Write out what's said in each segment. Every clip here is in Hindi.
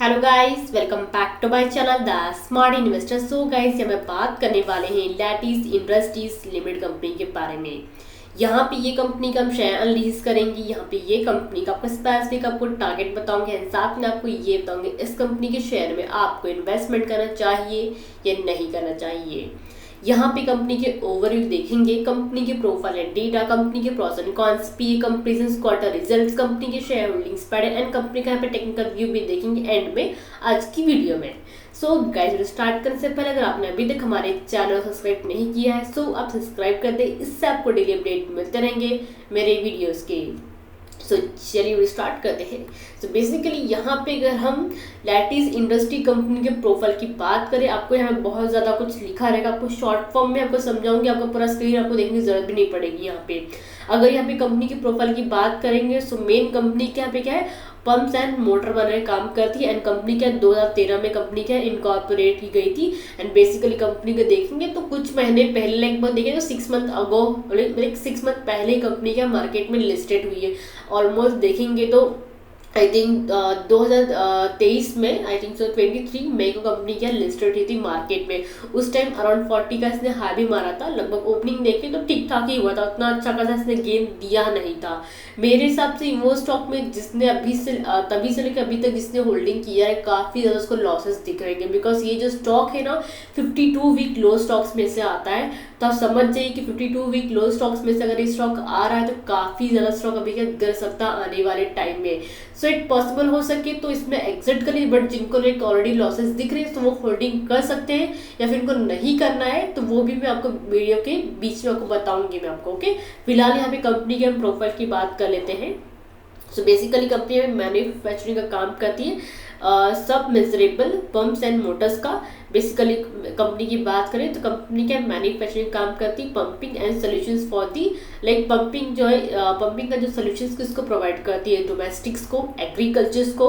Hello guys, welcome back to my channel the smart investor. So guys, यहाँ मैं बात करने वाले हैं लैटिस इंडस्ट्रीज लिमिटेड कंपनी के बारे में। यहाँ पे ये कंपनी का हम शेयर अनलीज करेंगे। यहाँ पे ये कंपनी का आपको स्पेसिफिक आपको टारगेट बताऊंगे एंड साथ में आपको ये बताऊंगे इस कंपनी के शेयर में आपको इन्वेस्टमेंट करना चाहिए या नहीं करना चाहिए। यहाँ पे कंपनी के ओवरव्यू देखेंगे, कंपनी के प्रोफाइल एंड डेटा, कंपनी के pros and cons, peer comparison, quarter results, company के share holdings pattern and company का यहाँ पे टेक्निकल व्यू भी देखेंगे एंड में आज की वीडियो में। सो गाइस, स्टार्ट करने से पहले अगर आपने अभी तक हमारे चैनल सब्सक्राइब नहीं किया है सो आप सब्सक्राइब कर दें, इससे आपको डेली अपडेट मिलते रहेंगे मेरे वीडियोस के। सो चलिए स्टार्ट करते हैं। सो बेसिकली यहाँ पे अगर हम लैटिस इंडस्ट्री कंपनी के प्रोफाइल की बात करें, आपको यहाँ बहुत ज़्यादा कुछ लिखा रहेगा, आपको शॉर्ट फॉर्म में आपको समझाऊंगी, आपको पूरा स्क्रीन आपको देखने की जरूरत भी नहीं पड़ेगी। यहाँ पे अगर यहाँ पे कंपनी की प्रोफाइल की बात करेंगे सो मेन कंपनी के यहाँ पे क्या है, पंप्स एंड मोटर बनाने काम करती है एंड कंपनी क्या 2013 में कंपनी क्या इनकॉर्पोरेट की गई थी एंड बेसिकली कंपनी को देखेंगे तो कुछ महीने पहले लगभग देखें तो 6 मंथ अगो लाइक 6 मंथ पहले कंपनी क्या मार्केट में लिस्टेड हुई है। ऑलमोस्ट देखेंगे तो आई थिंक 2023 में आई थिंक सो 23 मई को कंपनी क्या लिस्टेड हुई थी मार्केट में। उस टाइम अराउंड 40 का इसने हाई भी मारा था। लगभग ओपनिंग देखे तो ठीक ठाक ही हुआ था, उतना अच्छा खासा इसने गेन दिया नहीं था मेरे हिसाब से। वो स्टॉक में जिसने अभी से तभी से लेकर अभी तक जिसने होल्डिंग किया है काफ़ी ज़्यादा उसको लॉसेस दिख रहे हैं, बिकॉज ये जो स्टॉक है ना 52 वीक लो स्टॉक्स में से आता है। तो आप समझ जाइए कि 52 वीक लो स्टॉक्स में से अगर ये स्टॉक आ रहा है तो काफ़ी ज़्यादा स्टॉक अभी क्या गिर सकता आने वाले टाइम में। सो इट पॉसिबल हो सके तो इसमें एग्जिट करिए, बट जिनको लाइक ऑलरेडी लॉसेस दिख रहे हैं तो वो होल्डिंग कर सकते हैं, या फिर इनको नहीं करना है तो वो भी मैं आपको वीडियो के बीच में आपको बताऊंगी मैं आपको। ओके, फिलहाल यहाँ पे कंपनी के हम प्रोफाइल की बात कर लेते हैं। सो बेसिकली कंपनी में मैन्युफैक्चरिंग का काम करती है, सब मेजरेबल पंप्स एंड मोटर्स का। बेसिकली कंपनी की बात करें तो कंपनी क्या मैन्युफैक्चरिंग काम करती है, pumping and solutions for the like pumping जो है पंपिंग का जो सॉल्यूशंस किसको प्रोवाइड करती है, डोमेस्टिक्स को, एग्रीकल्चर्स को,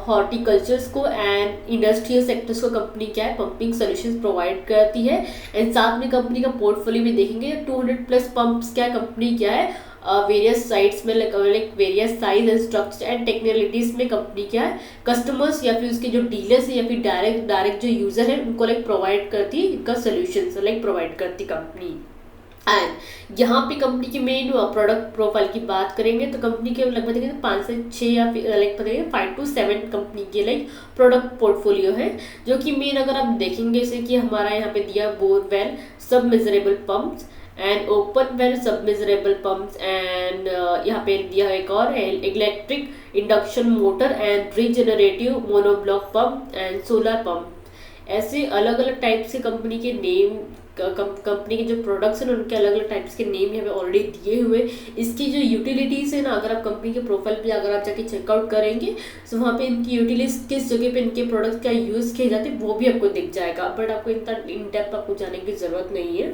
हॉर्टिकल्चर्स को एंड इंडस्ट्रियल सेक्टर्स को कंपनी क्या है पंपिंग सॉल्यूशंस प्रोवाइड करती है। एंड साथ में कंपनी का पोर्टफोलियो भी देखेंगे 200+ पंप्स क्या कंपनी क्या है वेरियस साइट्स में like various size and structure and technologies में कंपनी क्या है कस्टमर्स या फिर उसके जो डीलर्स है या फिर डायरेक्ट जो यूजर है उनको लाइक प्रोवाइड करती है, इनका सोल्यूशन लाइक प्रोवाइड करती कंपनी। एंड यहाँ पे कंपनी की मेन प्रोडक्ट प्रोफाइल की बात करेंगे तो कंपनी के लगभग देखेंगे 5 से 6 या फिर लाइक पता 5 to 7 कंपनी के लाइक प्रोडक्ट पोर्टफोलियो है, जो कि मेन अगर आप देखेंगे जैसे कि हमारा यहाँ पे दिया बोरवेल सब measurable pumps and open well सब मेजरेबल पंप्स एंड यहाँ पे दिया है एक और electric induction motor and regenerative monoblock pump and solar pump. ऐसे अलग अलग टाइप से कंपनी के नेम कंपनी के जो प्रोडक्ट्स हैं उनके अलग अलग टाइप्स के नेम यहाँ पे ऑलरेडी दिए हुए। इसकी जो यूटिलिटीज़ है ना, अगर आप कंपनी के प्रोफाइल पे अगर आप जाके चेकआउट करेंगे तो वहाँ पे इनकी यूटिलिटीज किस जगह पे इनके प्रोडक्ट्स का यूज़ किए जाते हैं वो भी आपको दिख जाएगा, बट आपको इतना इन डेप्थ आपको जाने की ज़रूरत नहीं है।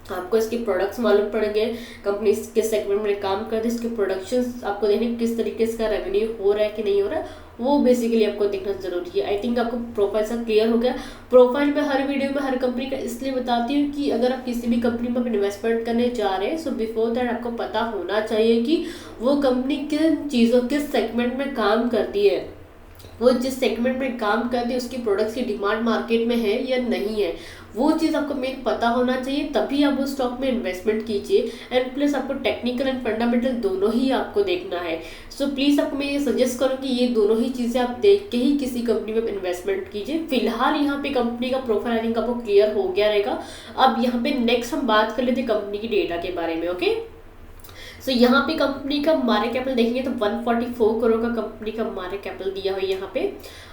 आपको इसके प्रोडक्ट्स मालूम पड़ेंगे, कंपनी किस सेगमेंट में काम करती है, इसके प्रोडक्शन आपको देखने किस तरीके से रेवेन्यू हो रहा है कि नहीं हो रहा है वो बेसिकली आपको देखना जरूरी है। आई थिंक आपको प्रोफाइल सा क्लियर हो गया। प्रोफाइल में हर वीडियो में हर कंपनी का इसलिए बताती हूँ कि अगर आप किसी भी कंपनी में इन्वेस्टमेंट करने जा रहे हैं सो बिफोर दैट आपको पता होना चाहिए कि वो कंपनी किन चीज़ों किस सेगमेंट में काम करती है, वो जिस सेगमेंट में काम करती है उसकी प्रोडक्ट्स की डिमांड मार्केट में है या नहीं है, वो चीज़ आपको मेन पता होना चाहिए, तभी आप उस स्टॉक में इन्वेस्टमेंट कीजिए। एंड प्लस आपको टेक्निकल एंड फंडामेंटल दोनों ही आपको देखना है। सो प्लीज़ आपको मैं ये सजेस्ट करूँगी ये दोनों ही चीज़ें आप देख के ही किसी कंपनी में इन्वेस्टमेंट कीजिए। फिलहाल यहाँ पे कंपनी का प्रोफाइल आई थिंक आपको क्लियर हो गया रहेगा। अब यहाँ पे नेक्स्ट हम बात कर लेते हैं कंपनी की डेटा के बारे में। ओके, सो यहाँ पे कंपनी का मार्केट कैपिटल देखेंगे तो 144 करोड़ का कंपनी का मार्केट कैपिटल दिया हुआ है यहाँ पे।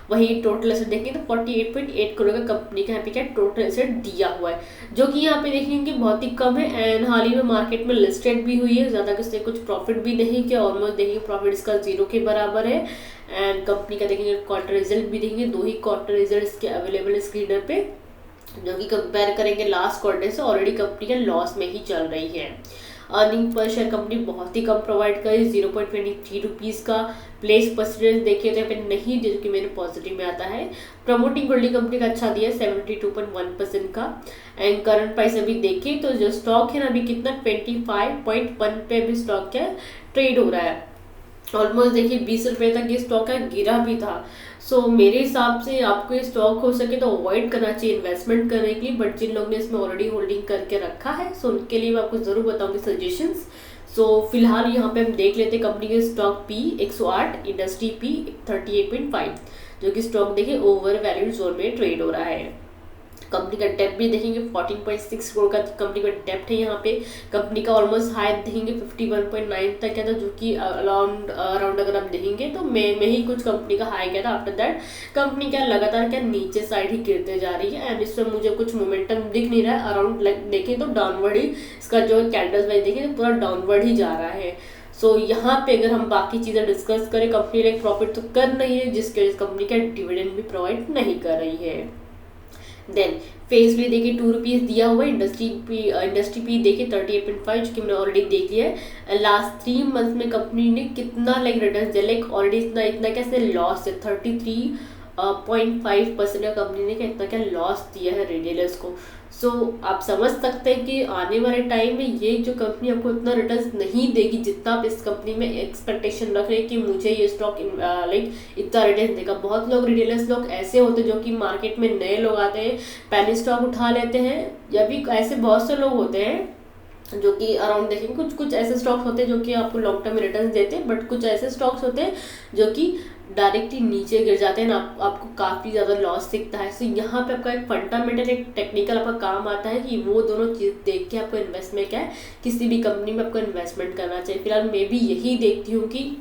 वही टोटल एसेट देखेंगे तो 48.8 करोड़ का कंपनी का यहाँ पे क्या टोटल एसेट दिया हुआ है, जो कि यहाँ पे देखेंगे बहुत ही कम है। एंड हाल ही में मार्केट में लिस्टेड भी हुई है, ज़्यादा किससे कुछ प्रॉफिट भी नहीं किया, ऑलमोस्ट देखेंगे प्रॉफिट इसका 0 के बराबर है। एंड कंपनी का देखेंगे क्वार्टर रिजल्ट भी देखेंगे, 2 ही क्वार्टर रिजल्ट इसके अवेलेबल है स्क्रीनर पे, जो कि कंपेयर करेंगे लास्ट क्वार्टर से ऑलरेडी कंपनी का लॉस में ही चल रही है। अर्निंग पर शेयर कंपनी बहुत ही कम प्रोवाइड करी, 0.23 रुपीज़ का। प्लेस परसेंटेज देखिए तो यहाँ पे नहीं, जो कि मेरे पॉजिटिव में आता है। प्रमोटिंग होल्डिंग कंपनी का अच्छा दिया है 72.1% का। एंड करंट प्राइस अभी देखिए तो जो स्टॉक है ना अभी कितना 25.1 पे भी स्टॉक क्या ट्रेड हो रहा है। ऑलमोस्ट देखिए 20 रुपए तक ये स्टॉक है, गिरा भी था। सो मेरे हिसाब से आपको ये स्टॉक हो सके तो अवॉइड करना चाहिए इन्वेस्टमेंट करने के लिए, बट जिन लोगों ने इसमें ऑलरेडी होल्डिंग करके रखा है सो उनके लिए मैं आपको ज़रूर बताऊंगी सजेशंस। सो फिलहाल यहाँ पे हम देख लेते हैं कंपनी के स्टॉक पी 108, इंडस्ट्री पी 38.5, जो कि स्टॉक देखिए ओवर वैल्यूड जोन में ट्रेड हो रहा है। कंपनी का डेप्ट भी देखेंगे 14.6 करोड़ का कंपनी का डेप्ट है यहाँ पे। कंपनी का ऑलमोस्ट हाई देखेंगे 51.9 तक गया था, जो कि अराउंड अगर आप देखेंगे तो मई में ही कुछ कंपनी का हाई गया था। आफ्टर दैट कंपनी क्या लगातार क्या नीचे साइड ही गिरते जा रही है, एंड इसमें मुझे कुछ मोमेंटम दिख नहीं रहा है। अराउंड देखें तो डाउनवर्ड ही इसका जो कैंडल्स वाइज देखें तो पूरा डाउनवर्ड ही जा रहा है। सो यहाँ पे अगर हम बाकी चीज़ें डिस्कस करें, कंपनी लाइक प्रॉफिट तो कर रही है, जिसके वजह से कंपनी का डिविडेंड भी प्रोवाइड नहीं कर रही है। देन फेस भी देखिए 2 रुपीज़ दिया हुआ है। इंडस्ट्री पी देखिए 38.5, जो कि मैंने ऑलरेडी देख लिया है। लास्ट 3 मंथ में कंपनी ने कितना लाइक रिटर्न दिया, लाइक ऑलरेडी इतना कैसे लॉस है 33.5% का कंपनी ने क्या इतना क्या लॉस दिया है रिटेलर्स को। सो आप समझ सकते हैं कि आने वाले टाइम में ये जो कंपनी आपको इतना रिटर्न नहीं देगी जितना आप इस कंपनी में एक्सपेक्टेशन रख रहे हैं कि मुझे ये स्टॉक लाइक इतना रिटर्न देगा। बहुत लोग रिटेलर्स लोग ऐसे होते हैं जो कि मार्केट में नए लोग आते हैं, पहले स्टॉक उठा लेते हैं, या भी ऐसे बहुत से लोग होते हैं जो कि अराउंड देखेंगे कुछ ऐसे स्टॉक्स होते हैं जो कि आपको लॉन्ग टर्म रिटर्न देते हैं, बट कुछ ऐसे स्टॉक्स होते हैं जो कि डायरेक्टली नीचे गिर जाते हैं ना, आपको काफ़ी ज़्यादा लॉस दिखता है। सो यहाँ पे आपका एक फंडामेंटल एक टेक्निकल आपका काम आता है कि वो दोनों चीज़ देख के आपको इन्वेस्टमेंट क्या है किसी भी कंपनी में आपको इन्वेस्टमेंट करना चाहिए। फिलहाल मैं भी यही देखती हूँ कि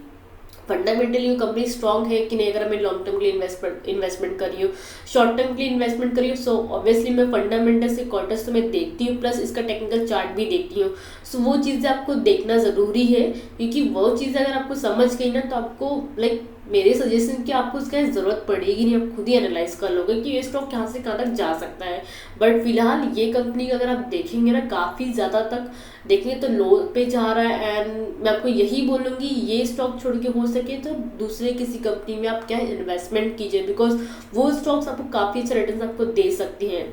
फंडामेंटली वो कंपनी स्ट्रॉन्ग है कि नहीं। अगर मैं लॉन्ग टर्म के लिए इन्वेस्टमेंट कर रही हूँ, शॉर्ट टर्म के लिए इन्वेस्टमेंट कर रही हूँ, सो ऑब्वियसली मैं फंडामेंटल से क्वार्टर्स तो मैं देखती हूँ, प्लस इसका टेक्निकल चार्ट भी देखती हूँ। सो वो चीज़ें आपको देखना ज़रूरी है, क्योंकि वो चीज़ें अगर आपको समझ गई ना तो आपको लाइक मेरे सजेशन कि आपको उसका ज़रूरत पड़ेगी नहीं, आप खुद ही एनालाइज कर लोगे कि ये स्टॉक कहाँ से कहाँ तक जा सकता है। बट फिलहाल ये कंपनी का अगर आप देखेंगे ना काफ़ी ज़्यादा तक देखेंगे तो लो पे जा रहा है, एंड मैं आपको यही बोलूँगी ये स्टॉक छोड़ के हो सके तो दूसरे किसी कंपनी में आप क्या इन्वेस्टमेंट कीजिए, बिकॉज वो स्टॉक्स आपको काफ़ी अच्छे रिटर्न आपको दे सकती हैं।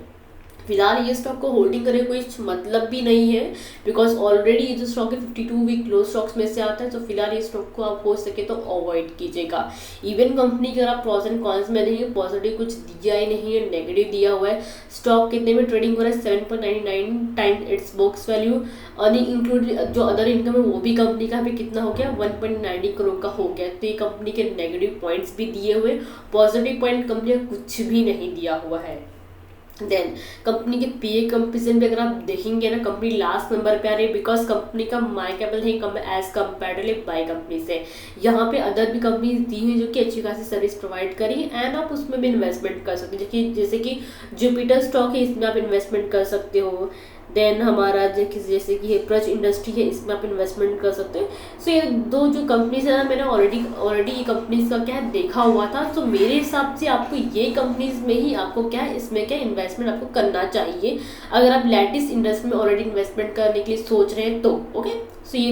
फिलहाल ये स्टॉक को होल्डिंग करने कोई मतलब भी नहीं है, बिकॉज ऑलरेडी ये जो स्टॉक है 52 वीक लो स्टॉक्स में से आता है। तो फिलहाल ये स्टॉक को आप हो सके तो अवॉइड कीजिएगा। इवन कंपनी के अगर आप प्रोस एंड कॉन्स में देखेंगे, पॉजिटिव कुछ दिया ही नहीं है, नेगेटिव दिया हुआ है। स्टॉक कितने में ट्रेडिंग हो रहा है 7.99 times it's books value, earning include जो अदर इनकम है वो भी कंपनी का भी कितना हो गया 1.90 करोड़ का हो गया। तो ये कंपनी के नेगेटिव पॉइंट्स भी दिए हुए, पॉजिटिव पॉइंट कंपनी का कुछ भी नहीं दिया हुआ है। देन कंपनी के पीए कंपेरिजन भी अगर आप देखेंगे ना, कंपनी लास्ट नंबर पे आ रही है, बिकॉज कंपनी का मार्केट कैपिटल नहीं कम एज कम्पेरेटिवली बाय कंपनी से। यहाँ पे अदर भी कंपनीज दी हुई जो कि अच्छी खासी सर्विस प्रोवाइड करी, एंड आप उसमें भी इन्वेस्टमेंट कर सकते हैं। जैसे कि जुपिटर स्टॉक है, इसमें आप इन्वेस्टमेंट कर सकते हो। देन हमारा जैसे कि प्रज इंडस्ट्री है, इसमें आप इन्वेस्टमेंट कर सकते हैं। सो ये दो जो कंपनीज है ना, मैंने ऑलरेडी ये कंपनीज का क्या है देखा हुआ था। सो मेरे हिसाब से आपको ये कंपनीज में ही आपको क्या है इसमें क्या इन्वेस्टमेंट आपको करना चाहिए, अगर आप लैटिस इंडस्ट्री में ऑलरेडी इन्वेस्टमेंट करने के लिए सोच रहे हैं तो। ओके, सो ये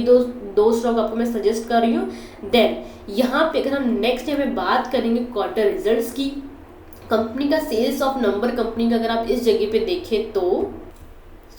दो स्टॉक आपको मैं सजेस्ट कर रही हूँ। देन यहाँ पे अगर हम नेक्स्ट यहाँ पे बात करेंगे क्वार्टर रिजल्ट्स की, कंपनी का सेल्स ऑफ नंबर कंपनी का अगर आप इस जगह पे देखें तो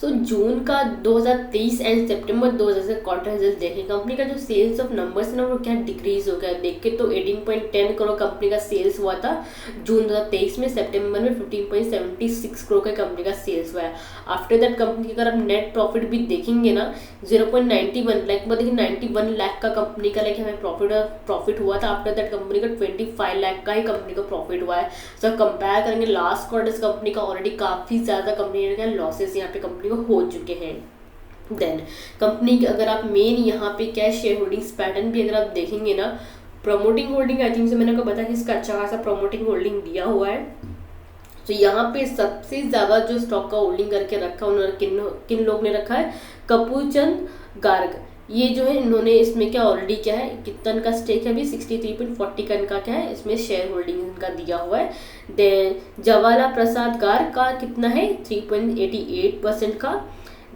जून का 2023 एंड सितंबर 2000 क्वार्टर रिजल्ट देखें, कंपनी का जो सेल्स ऑफ नंबर्स है ना वो क्या डिक्रीज हो गया। देख के तो 18.10 करोड़ कंपनी का सेल्स हुआ था जून 2023 में, सितंबर में 15.76 करोड़ का कंपनी का सेल्स हुआ है। आफ्टर दैट कंपनी की अगर आप नेट प्रॉफिट भी देखेंगे ना 0.91 लाख, देखिए 91 लाख का कंपनी का लाइक हमें प्रॉफिट हुआ था। आफ्टर दैट कंपनी का 25 लाख का ही कंपनी का प्रॉफिट हुआ है। सो कंपेयर करेंगे लास्ट क्वार्टर कंपनी का ऑलरेडी काफ़ी ज़्यादा कंपनी का लॉसेस यहाँ पे कंपनी को हो चुके हैं। देन कंपनी के अगर आप मेन यहाँ पे कैश शेयर होल्डिंग्स पैटर्न भी अगर आप देखेंगे ना, प्रमोटिंग होल्डिंग आई थिंक से मैंने आपको बताया कि इसका अच्छा खासा प्रमोटिंग होल्डिंग दिया हुआ है। तो यहाँ पे सबसे ज़्यादा जो स्टॉक का होल्डिंग करके रखा उन्होंने किन लोग ने रखा है, कपूरचंद गार्ग, ये जो है इन्होंने इसमें क्या ऑलरेडी क्या है कितन का स्टेक है अभी 63.40 का इनका क्या है इसमें शेयर होल्डिंग इनका दिया हुआ है। देन जवाला प्रसाद गार्ग का कितना है 3.88% का।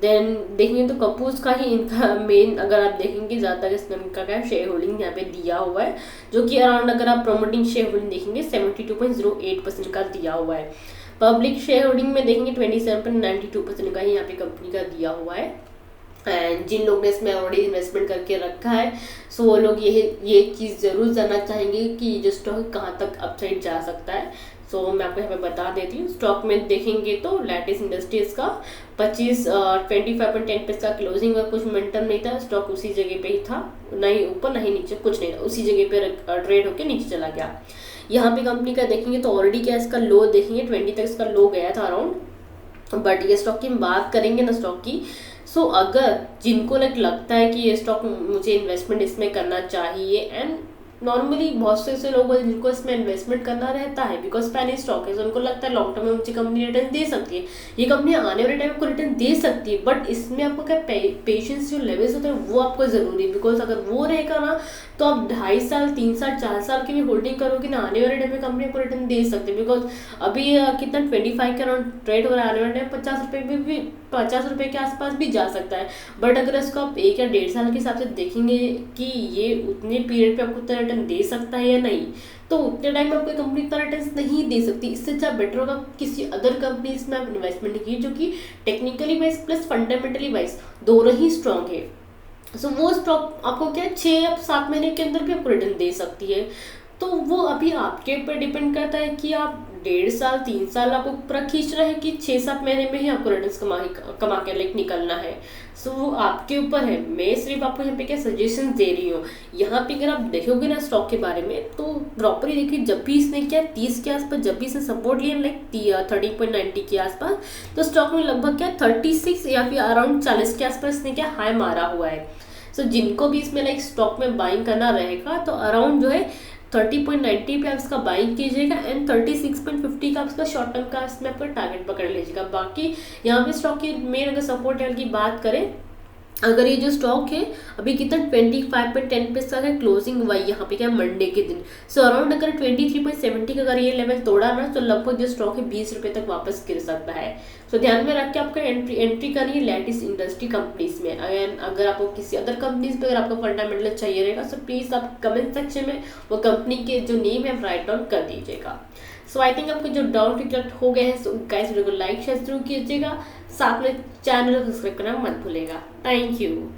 देन देखेंगे तो कपूर्स का ही इनका मेन अगर आप देखेंगे ज़्यादातर इसमें इनका क्या शेयर होल्डिंग यहाँ पे दिया हुआ है, जो कि अराउंड अगर आप प्रमोटिंग शेयर होल्डिंग देखेंगे 72.08% का दिया हुआ है। पब्लिक शेयर होल्डिंग में देखेंगे 27.92% का ही यहाँ पे कंपनी का दिया हुआ है। एंड जिन लोग ने इसमें ऑलरेडी इन्वेस्टमेंट करके रखा है सो वो लोग ये चीज़ ज़रूर जानना चाहेंगे कि जो स्टॉक कहाँ तक अपसाइड जा सकता है। सो मैं आपको यहाँ पे बता देती हूँ। स्टॉक में देखेंगे तो लैटिस इंडस्ट्रीज का 25.10 का क्लोजिंग का कुछ मोमेंटम नहीं था, स्टॉक उसी जगह पे ही था, ना ही ऊपर ना ही नीचे, कुछ नहीं था, उसी जगह पे ट्रेड होकर नीचे चला गया। यहाँ पे कंपनी का देखेंगे तो ऑलरेडी क्या इसका लो देखेंगे 20 तक इसका लो गया था अराउंड, बट ये स्टॉक की हम बात करेंगे ना स्टॉक की। सो अगर जिनको लगता है कि ये स्टॉक मुझे इन्वेस्टमेंट इसमें करना चाहिए, एंड नॉर्मली बहुत से ऐसे लोग हैं जिनको इसमें इन्वेस्टमेंट करना रहता है बिकॉज पैनी स्टॉक है, तो उनको लगता है लॉन्ग टर्म में मुझे कंपनी रिटर्न दे सकती है, ये कंपनी आने वाले टाइम को रिटर्न दे सकती है, बट इसमें आपको क्या पेशेंस जो लेवल्स होते हैं वो आपको जरूरी है। बिकॉज अगर वो रहेगा ना तो आप 2.5 साल 3 साल 4 साल की भी होल्डिंग करोगे ना, आने वाले टाइम में कंपनी आपको रिटर्न दे सकती है। बिकॉज अभी कितना 25 के अराउंड ट्रेड हो रहा है, आने वाले टाइम 50 रुपये में भी 50 रुपये के आसपास भी जा सकता है। बट अगर इसको आप 1 या 1.5 साल के हिसाब से देखेंगे कि ये उतने पीरियड पे आपको उतना रिटर्न दे सकता है या नहीं, तो उतने टाइम में आपको कंपनी इतना रिटर्न नहीं दे सकती। इससे अच्छा बेटर होगा किसी अदर कंपनीज में आप इन्वेस्टमेंट की जो कि technically wise plus fundamentally wise दोनों ही स्ट्रांग है। सो वो स्टॉक आपको क्या 6 या 7 महीने के अंदर भी आपको रिटर्न दे सकती है। तो वो अभी आपके ऊपर डिपेंड करता है कि आप 1.5 साल 3 साल आपको पूरा खींच रहे हैं कि 6-7 महीने में ही आपको रिटर्न कमा के निकलना है। सो वो आपके ऊपर है। मैं सिर्फ आपको यहाँ पे क्या सजेशन दे रही हूँ। यहाँ पे अगर आप देखोगे ना स्टॉक के बारे में तो प्रॉपरली देखिए, जब भी इसने क्या 30 के आसपास जब भी इसने सपोर्ट लिया 13.90 के आसपास, तो स्टॉक में लगभग क्या 36 या फिर अराउंड 40 के आसपास इसने क्या हाई मारा हुआ है। सो जिनको भी इसमें स्टॉक में बाइंग करना रहेगा तो अराउंड जो है 30.90 पे आप इसका बाइंग कीजिएगा एंड 36.50 का आपका शॉर्ट टर्म का इसमें आपका टारगेट पकड़ लीजिएगा। बाकी यहाँ पे स्टॉक की मेन अगर सपोर्ट लेवल की बात करें, अगर ये जो स्टॉक है अभी कितना 25.10 पे इसका क्लोजिंग हुआ है यहाँ पे क्या मंडे के दिन। सो अराउंड अगर 23.70 का अगर ये लेवल तोड़ा ना तो लगभग जो स्टॉक है 20 रुपये तक वापस गिर सकता है। सो ध्यान में रख के आपका एंट्री करनी है लैटिस इंडस्ट्री कंपनीज में। अगर आपको किसी अदर कंपनीज पे अगर आपको फंडामेंटल चाहिए रहेगा सो प्लीज़ आप कमेंट सेक्शन में वो कंपनी के जो नेम है राइट डाउन कर दीजिएगा। सो आई थिंक आपको जो डाउट क्लियर हो गए हैं, सो गाइस वीडियो को लाइक शेयर जरूर कीजिएगा, साथ में चैनल को सब्सक्राइब करना मत भूलेगा। Thank you.